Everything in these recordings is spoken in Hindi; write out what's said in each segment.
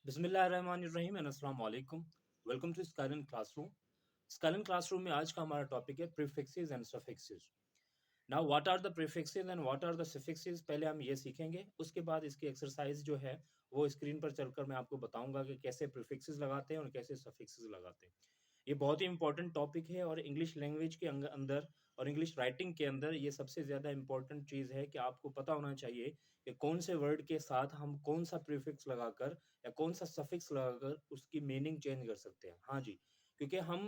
बिस्मिल्लाहिर्रहमानिर्रहीम एंड अस्सलाम वालेकुम। Welcome to Skylan classroom. Skylan classroom में आज का हमारा टॉपिक है prefixes and suffixes. Now what are the prefixes and what are the suffixes, पहले हम ये सीखेंगे। उसके बाद इसकी एक्सरसाइज जो है वो स्क्रीन पर चलकर मैं आपको बताऊंगा कि कैसे प्रीफिक्सेस लगाते हैं और कैसे सफिक्सेस लगाते हैं। ये बहुत ही इंपॉर्टेंट टॉपिक है और इंग्लिश लैंग्वेज के अंदर और इंग्लिश राइटिंग के अंदर ये सबसे ज़्यादा इंपॉर्टेंट चीज़ है कि आपको पता होना चाहिए कि कौन से वर्ड के साथ हम कौन सा प्रीफिक्स लगाकर या कौन सा सफिक्स लगाकर उसकी मीनिंग चेंज कर सकते हैं। हाँ जी, क्योंकि हम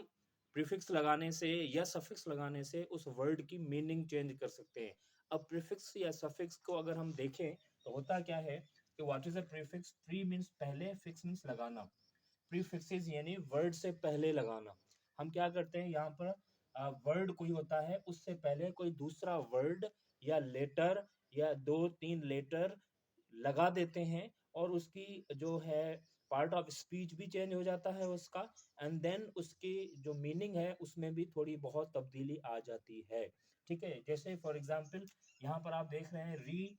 प्रीफिक्स लगाने से या सफिक्स लगाने से उस वर्ड की मीनिंग चेंज कर सकते हैं। अब प्रीफिक्स या सफिक्स को अगर हम देखें तो होता क्या है कि what is a prefix. Pre means पहले, फिक्स मीन्स लगाना। प्रीफिक्सेस यानी वर्ड से पहले लगाना। हम क्या करते हैं यहाँ पर, वर्ड कोई होता है उससे पहले कोई दूसरा वर्ड या लेटर या दो तीन लेटर लगा देते हैं और उसकी जो है पार्ट ऑफ स्पीच भी चेंज हो जाता है उसका। एंड देन उसकी जो मीनिंग है उसमें भी थोड़ी बहुत तब्दीली आ जाती है। ठीक है, जैसे फॉर एग्जांपल यहाँ पर आप देख रहे हैं री।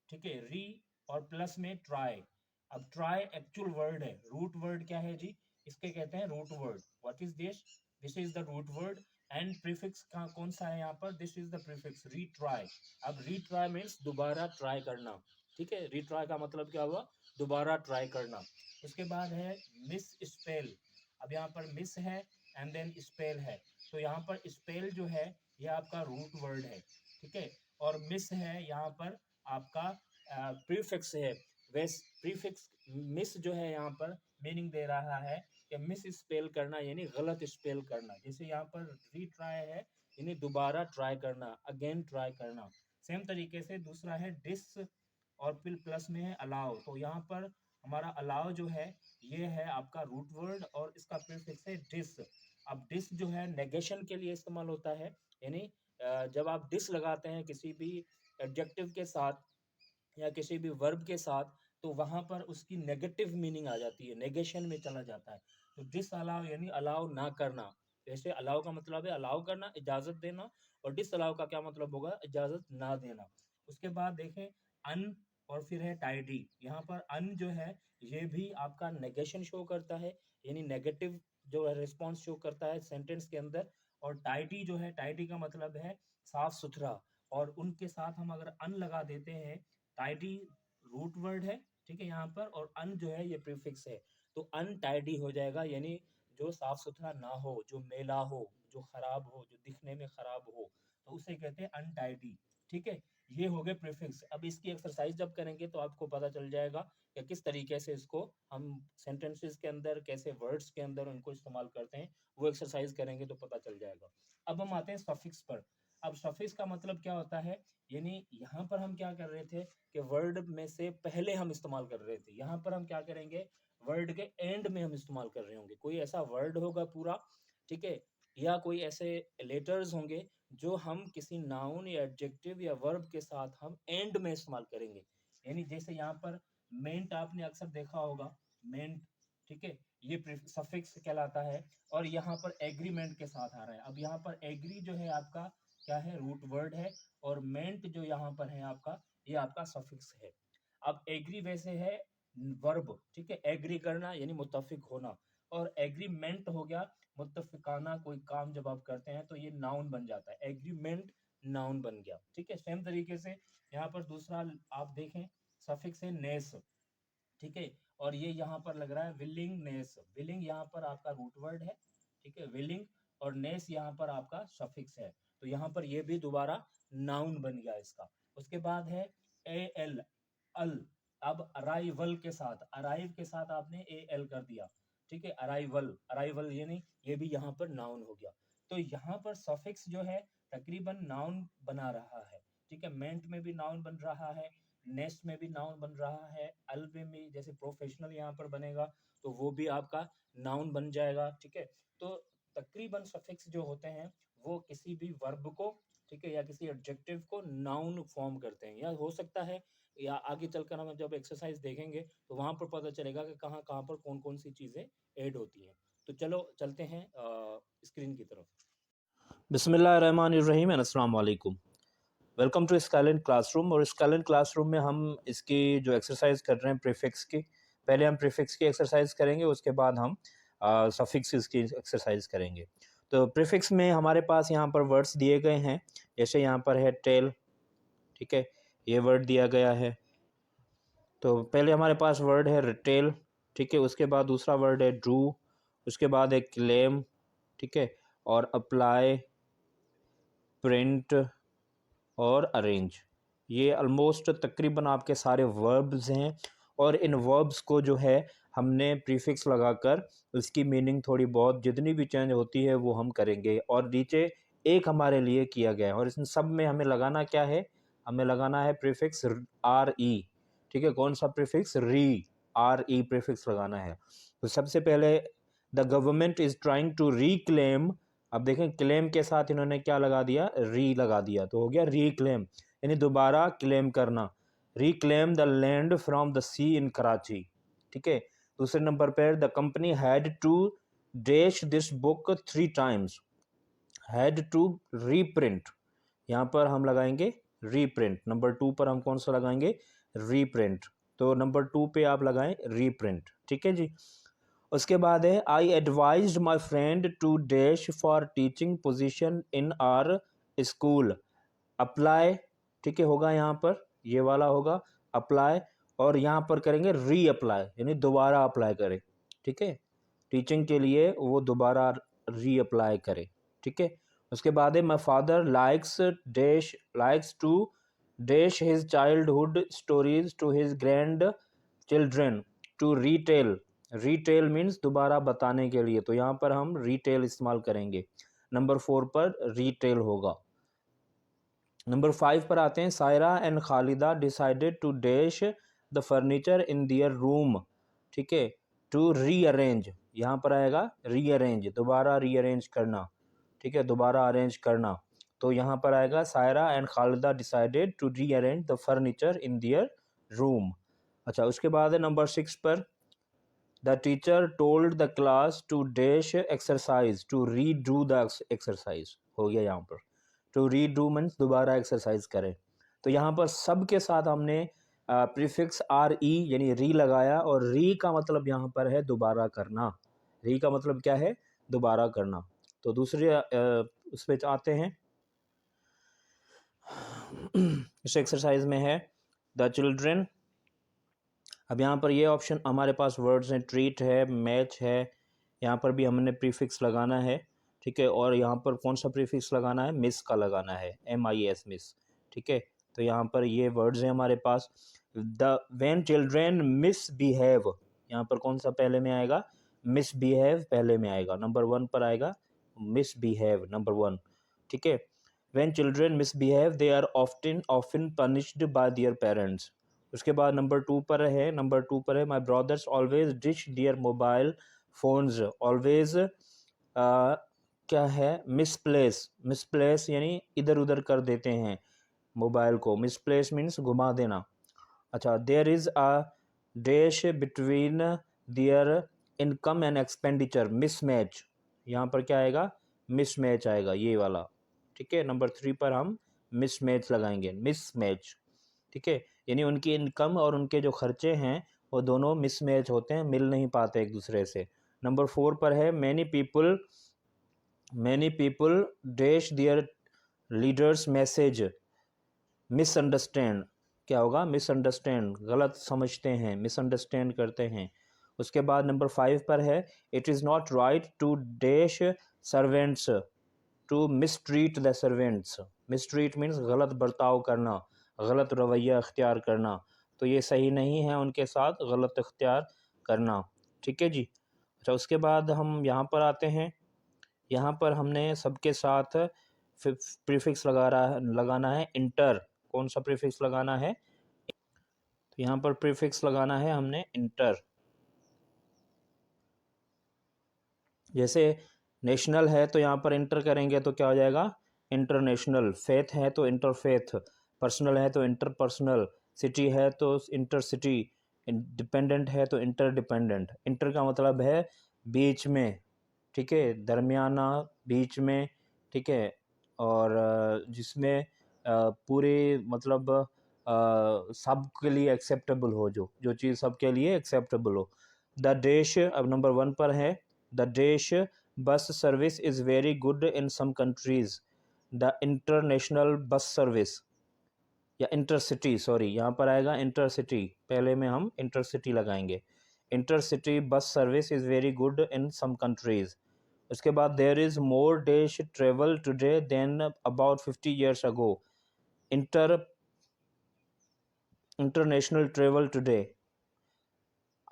ठीक है, री और प्लस में ट्राई। अब ट्राई एक्चुअल वर्ड है, रूट वर्ड क्या है जी, इसके कहते हैं root word. What is this? This is the root word. And prefix का कौन सा है यहाँ पर? This is the prefix retry. अब रीट्राई मीन्स दोबारा ट्राई करना। ठीक है, रीट्राई का मतलब क्या हुआ? दोबारा ट्राई करना। उसके बाद है मिस स्पेल। अब यहाँ पर मिस है एंड देन स्पेल है, तो यहाँ पर स्पेल जो है ये आपका रूट वर्ड है। ठीक है, और मिस है यहाँ पर आपका प्रीफिक्स है। वैस प्रीफिक्स मिस जो है यहाँ पर मीनिंग दे रहा है कि मिस स्पेल करना यानी गलत स्पेल करना। जैसे यहाँ पर रीट्राई है यानी दोबारा ट्राई करना, अगेन ट्राई करना। सेम तरीके से दूसरा है डिस और फिर प्लस में है अलाउ। तो यहाँ पर हमारा अलाउ जो है ये है आपका रूट वर्ड और इसका प्रीफिक्स है डिस। अब डिस जो है नेगेशन के लिए इस्तेमाल होता है, यानी जब आप डिस लगाते हैं किसी भी एडजेक्टिव के साथ या किसी भी वर्ब के साथ तो वहां पर उसकी नेगेटिव मीनिंग आ जाती है, नेगेशन में चला जाता है। तो डिस अलाउ यानी अलाउ ना करना। जैसे अलाउ का मतलब है अलाउ करना, इजाजत देना, और डिस अलाउ का क्या मतलब होगा? इजाजत ना देना। उसके बाद देखें अन और फिर है टाइडी। यहाँ पर अन जो है ये भी आपका नेगेशन शो करता है, यानी नेगेटिव जो है रिस्पॉन्स शो करता है सेंटेंस के अंदर। और टाइडी जो है, टाइडी का मतलब है साफ सुथरा, और उनके साथ हम अगर अन लगा देते हैं, टाइडी रूट वर्ड है, ठीक है यहाँ पर, और अन जो है ये प्रीफिक्स है, तो अनटाइडी हो जाएगा, यानी जो साफ सुथरा ना हो, जो मैला हो, जो खराब हो, जो दिखने में खराब हो, तो उसे कहते हैं अनटाइडी। ठीक है, ये हो गए प्रीफिक्स। अब इसकी एक्सरसाइज जब करेंगे तो आपको पता चल जाएगा कि किस तरीके से इसको हम सेंटेंसेस के अंदर, कैसे वर्ड्स के अंदर उनको इस्तेमाल करते हैं, वो एक्सरसाइज करेंगे तो पता चल जाएगा। अब हम आते हैं सफिक्स पर। अब सफिक्स का मतलब क्या होता है, यानी यहाँ पर हम क्या कर रहे थे कि वर्ड में से पहले हम इस्तेमाल कर रहे थे, यहाँ पर हम क्या करेंगे, वर्ड के एंड में हम इस्तेमाल कर रहे होंगे। कोई ऐसा वर्ड होगा पूरा, ठीक है, या कोई ऐसे लेटर्स होंगे जो हम किसी नाउन या एडजेक्टिव या वर्ब के साथ हम एंड में इस्तेमाल करेंगे। यानी जैसे यहाँ पर मेंट आपने अक्सर देखा होगा, मेंट। ठीक है, ये सफिक्स कहलाता है। और यहाँ पर एग्रीमेंट के साथ आ रहा है। अब यहाँ पर एग्री जो है आपका क्या है, रूट वर्ड है, और मेंट जो यहाँ पर है आपका, ये आपका सफिक्स है। अब एग्री वैसे है वर्ब, ठीक है, एग्री करना यानी मुत्तफिक होना, और एग्रीमेंट हो गया मुत्तफिकाना कोई काम जब आप करते हैं तो ये नाउन बन जाता है, एग्रीमेंट नाउन बन गया। ठीक है, सेम तरीके से यहाँ पर दूसरा आप देखें सफिक्स है नेस। ठीक है, और ये यहाँ पर लग रहा है विलिंगनेस। विलिंग यहाँ पर आपका रूट वर्ड है, ठीक है, विलिंग, और नेस यहाँ पर आपका सफिक्स है, तो यहाँ पर ये भी दोबारा नाउन बन गया इसका। उसके बाद है ए एल, अल। अब अराइवल के साथ, अराइव के साथ आपने ए एल कर दिया, ठीक है, अराइवल, अराइवल यानी ये भी यहाँ पर नाउन हो गया। तो यहाँ पर सफिक्स जो है तकरीबन नाउन बना रहा है। ठीक है, मेंट में भी नाउन बन रहा है, नेस्ट में भी नाउन बन रहा है, अल में भी जैसे प्रोफेशनल यहाँ पर बनेगा तो वो भी आपका नाउन बन जाएगा। ठीक है, तो तकरीबन सफिक्स जो होते हैं वो किसी भी वर्ब को, ठीक है, या किसी एडजेक्टिव को नाउन फॉर्म करते हैं, या हो सकता है, या आगे चलकर हम जब एक्सरसाइज देखेंगे तो वहां पर पता चलेगा कि कहाँ कहाँ पर कौन कौन सी चीजें ऐड होती हैं। तो चलो चलते हैं स्क्रीन की तरफ। बिस्मिल्लाहिर्रहमानिर्रहीम एंड अस्सलाम वालेकुम। Welcome to Skylan classroom. और स्काइलन क्लासरूम में हम इसकी जो एक्सरसाइज कर रहे हैं प्रीफिक्स की, पहले हम प्रीफिक्स की एक्सरसाइज करेंगे, उसके बाद हम सफिक्सेस की एक्सरसाइज करेंगे। तो प्रीफिक्स में हमारे पास यहाँ पर वर्ड्स दिए गए हैं, जैसे यहाँ पर है टेल, ठीक है, ये वर्ड दिया गया है। तो पहले हमारे पास वर्ड है रिटेल, ठीक है, उसके बाद दूसरा वर्ड है ड्रू, उसके बाद है क्लेम, ठीक है, और अप्लाई, प्रिंट और अरेंज। ये ऑलमोस्ट तकरीबन आपके सारे वर्ब्स हैं, और इन वर्ब्स को जो है हमने प्रीफिक्स लगाकर उसकी मीनिंग थोड़ी बहुत जितनी भी चेंज होती है वो हम करेंगे। और नीचे एक हमारे लिए किया गया है, और इन सब में हमें लगाना क्या है, हमें लगाना है प्रीफिक्स आर ई, ठीक है, कौन सा प्रीफिक्स, री, आर ई प्रीफिक्स लगाना है। तो सबसे पहले the government is trying to reclaim, अब देखें क्लेम के साथ इन्होंने क्या लगा दिया, री लगा दिया, तो हो गया रीक्लेम, यानी दोबारा क्लेम करना, reclaim the land from the sea in Karachi, ठीक है। दूसरे नंबर पर the company had to dash this book 3 times, had to reprint, यहाँ पर हम लगाएंगे रीप्रिंट। नंबर 2 पर हम कौन सा लगाएंगे, रीप्रिंट, तो नंबर 2 पे आप लगाएं रीप्रिंट, ठीक है जी। उसके बाद है I advised my friend to dash for teaching position in our school, apply, ठीक है, होगा यहाँ पर ये वाला होगा अप्लाई, और यहाँ पर करेंगे री अप्लाई, यानी दोबारा अप्लाई करें, ठीक है, टीचिंग के लिए वो दोबारा री अप्लाई करे, ठीक है। उसके बाद है my father likes to dash his childhood stories to his grandchildren to retell, retell means दोबारा बताने के लिए, तो यहाँ पर हम रीटेल इस्तेमाल करेंगे। नंबर 4 पर रीटेल होगा। नंबर 5 पर आते हैं Saira and Khalida decided to dash the furniture in their room, ठीक है, टू रीअरेंज, यहाँ पर आएगा रीअरेंज, दोबारा रीअरेंज करना, ठीक है, दोबारा अरेंज करना, तो यहाँ पर आएगा Saira and Khalida decided to rearrange the furniture in their room. अच्छा, उसके बाद है नंबर 6 पर the teacher told the class to dash exercise to redo the exercise, हो गया यहाँ पर, टू रीडू मीन्स दोबारा एक्सरसाइज करें। तो यहाँ पर सब के साथ हमने प्रीफिक्स आर ई यानी री लगाया, और री का मतलब यहाँ पर है दोबारा करना, री का मतलब क्या है, दोबारा करना। तो दूसरे उस पर आते हैं, इस एक्सरसाइज में है द चिल्ड्रेन, अब यहाँ पर ये ऑप्शन हमारे पास वर्ड्स हैं, ट्रीट है, मैच है, यहाँ पर भी हमने प्रीफिक्स लगाना है, ठीक है, और यहाँ पर कौन सा प्रीफिक्स लगाना है, मिस का लगाना है, MIS मिस, ठीक है। तो यहाँ पर ये वर्ड्स हैं हमारे पास, द व्हेन चिल्ड्रेन मिसबिहेव, यहाँ पर कौन सा पहले में आएगा, मिसबिहेव पहले में आएगा, नंबर 1 पर आएगा मिसबिहेव, नंबर 1, ठीक है। When children misbehave they are often punished by their parents. उसके बाद नंबर 2 पर है, नंबर 2 पर है my brothers always dish their mobile phones always, क्या है, मिसप्लेस, मिसप्लेस यानी इधर उधर कर देते हैं मोबाइल को, मिसप्लेस मीन्स घुमा देना। अच्छा, there is a dash between their income and expenditure mismatch, यहाँ पर क्या आएगा, मिसमैच आएगा ये वाला, ठीक है। नंबर 3 पर हम मिसमैच लगाएंगे, मिसमैच, ठीक है, यानी उनकी इनकम और उनके जो खर्चे हैं वो दोनों मिसमैच होते हैं, मिल नहीं पाते एक दूसरे से। नंबर 4 पर है many people dash there leaders message misunderstand, क्या होगा, मिसअंडरस्टैंड, गलत समझते हैं, मिसअंडरस्टैंड करते हैं। उसके बाद नंबर 5 पर है it is not right to dash servants to mistreat the servants, mistreat means गलत बर्ताव करना, गलत रवैया अख्तियार करना, तो ये सही नहीं है उनके साथ गलत अख्तियार करना, ठीक है जी। अच्छा, उसके बाद हम यहाँ पर आते हैं, यहाँ पर हमने सबके साथ प्रीफिक्स लगाना है इंटर, कौन सा प्रीफिक्स लगाना है, तो यहाँ पर प्रीफिक्स लगाना है हमने इंटर, जैसे नेशनल है तो यहाँ पर इंटर करेंगे तो क्या हो जाएगा, इंटरनेशनल, फेथ है तो इंटरफेथ, पर्सनल है तो इंटरपर्सनल, सिटी है तो इंटर सिटी, डिपेंडेंट है तो इंटर डिपेंडेंट। इंटर का मतलब है बीच में, ठीक है, दरमियाना, बीच में, ठीक है, और जिसमें पूरे मतलब सबके लिए एक्सेप्टेबल हो, जो चीज़ सबके लिए एक्सेप्टेबल हो। द डेश अब नंबर 1 पर है, the dash bus service is very good in some countries. The international bus service या इंटरसिटी, सॉरी यहाँ पर आएगा इंटरसिटी, पहले में हम इंटरसिटी लगाएंगे। Intercity bus service is very good in some countries. उसके बाद there is more dash travel today than about 50 years ago. International travel today,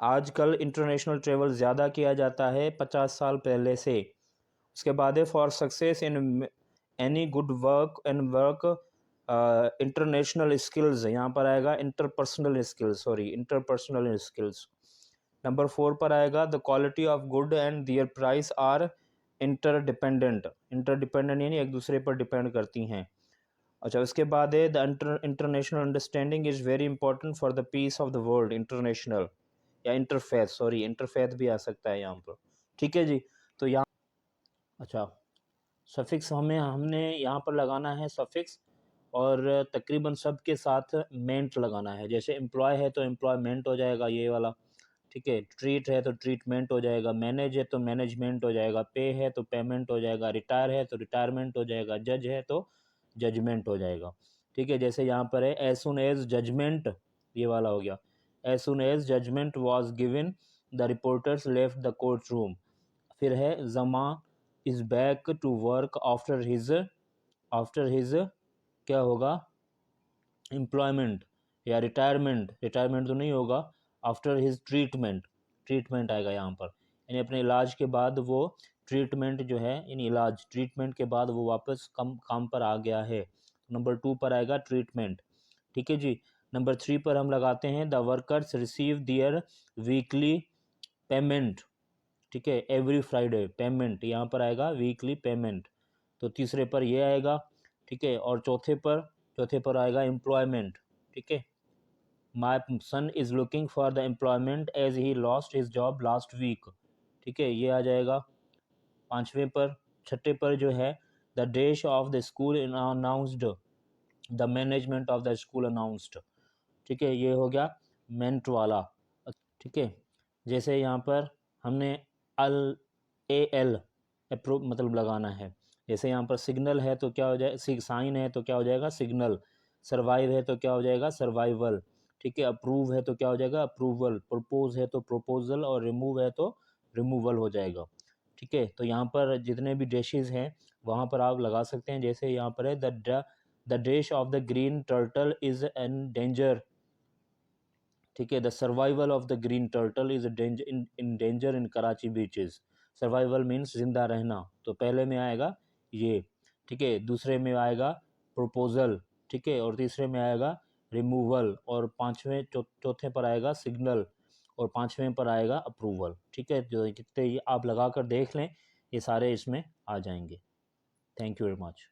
आजकल इंटरनेशनल ट्रेवल ज़्यादा किया जाता है 50 साल पहले से। उसके बाद है for success in any good work and work international skills, यहाँ पर आएगा interpersonal skills, sorry interpersonal skills. Number 4 पर आएगा the quality of good and their price are interdependent. Interdependent यानी एक दूसरे पर डिपेंड करती हैं। अच्छा, उसके बाद है the international understanding is very important for the peace of the world. International या इंटरफेथ, सॉरी इंटरफेथ भी आ सकता है यहाँ पर, ठीक है जी। तो यहाँ अच्छा, सफिक्स हमने यहाँ पर लगाना है सफिक्स, और तकरीबन सब के साथ मेंट लगाना है। जैसे एम्प्लॉय है तो एम्प्लॉयमेंट हो जाएगा ये वाला, ठीक है। ट्रीट है तो ट्रीटमेंट हो जाएगा, मैनेज है तो मैनेजमेंट हो जाएगा, पे है तो पेमेंट हो जाएगा, रिटायर है तो रिटायरमेंट हो जाएगा, जज है तो जजमेंट हो जाएगा, ठीक है। जैसे यहाँ पर है एज सुन एज जजमेंट, ये वाला हो गया। As soon as judgment was given the reporters left the court room. फिर है जमा is back to work after his क्या होगा, एम्प्लॉयमेंट या रिटायरमेंट, रिटायरमेंट तो नहीं होगा, आफ्टर हिज ट्रीटमेंट, ट्रीटमेंट आएगा यहाँ पर, यानी अपने इलाज के बाद वो ट्रीटमेंट जो है, इन इलाज ट्रीटमेंट के बाद वो वापस काम पर आ गया है। नंबर 2 पर आएगा ट्रीटमेंट, ठीक है जी। नंबर 3 पर हम लगाते हैं the workers receive their weekly payment, ठीक है। एवरी फ्राइडे पेमेंट, यहाँ पर आएगा वीकली पेमेंट, तो तीसरे पर ये आएगा, ठीक है। और चौथे पर आएगा एम्प्लॉयमेंट, ठीक है। My son is looking for the employment as he lost his job last week, ठीक है, ये आ जाएगा 5वें पर। 6ठे पर जो है the dash of the school announced, the management of the school announced, ठीक है, ये हो गया मेंट वाला, ठीक है। जैसे यहाँ पर हमने अल ए एल अप्रूव मतलब लगाना है। जैसे यहाँ पर सिग्नल है तो क्या हो जाए, साइन है तो क्या हो जाएगा सिग्नल, सर्वाइव है तो क्या हो जाएगा सर्वाइवल, ठीक है। अप्रूव है तो क्या हो जाएगा अप्रूवल, प्रपोज है तो प्रोपोजल, और रिमूव है तो रिमूवल हो जाएगा, ठीक है। तो यहाँ पर जितने भी डिशेज हैं वहाँ पर आप लगा सकते हैं। जैसे यहाँ पर है the dish of the green turtle is an danger, ठीक है। The survival of the green turtle is in danger in Karachi beaches. Survival means जिंदा रहना, तो पहले में आएगा ये, ठीक है। दूसरे में आएगा प्रपोजल, ठीक है। और तीसरे में आएगा रिमूवल, और चौथे पर आएगा सिग्नल, और 5वें पर आएगा अप्रूवल, ठीक है। जो जितने आप लगा कर देख लें ये सारे इसमें आ जाएंगे। Thank you very much.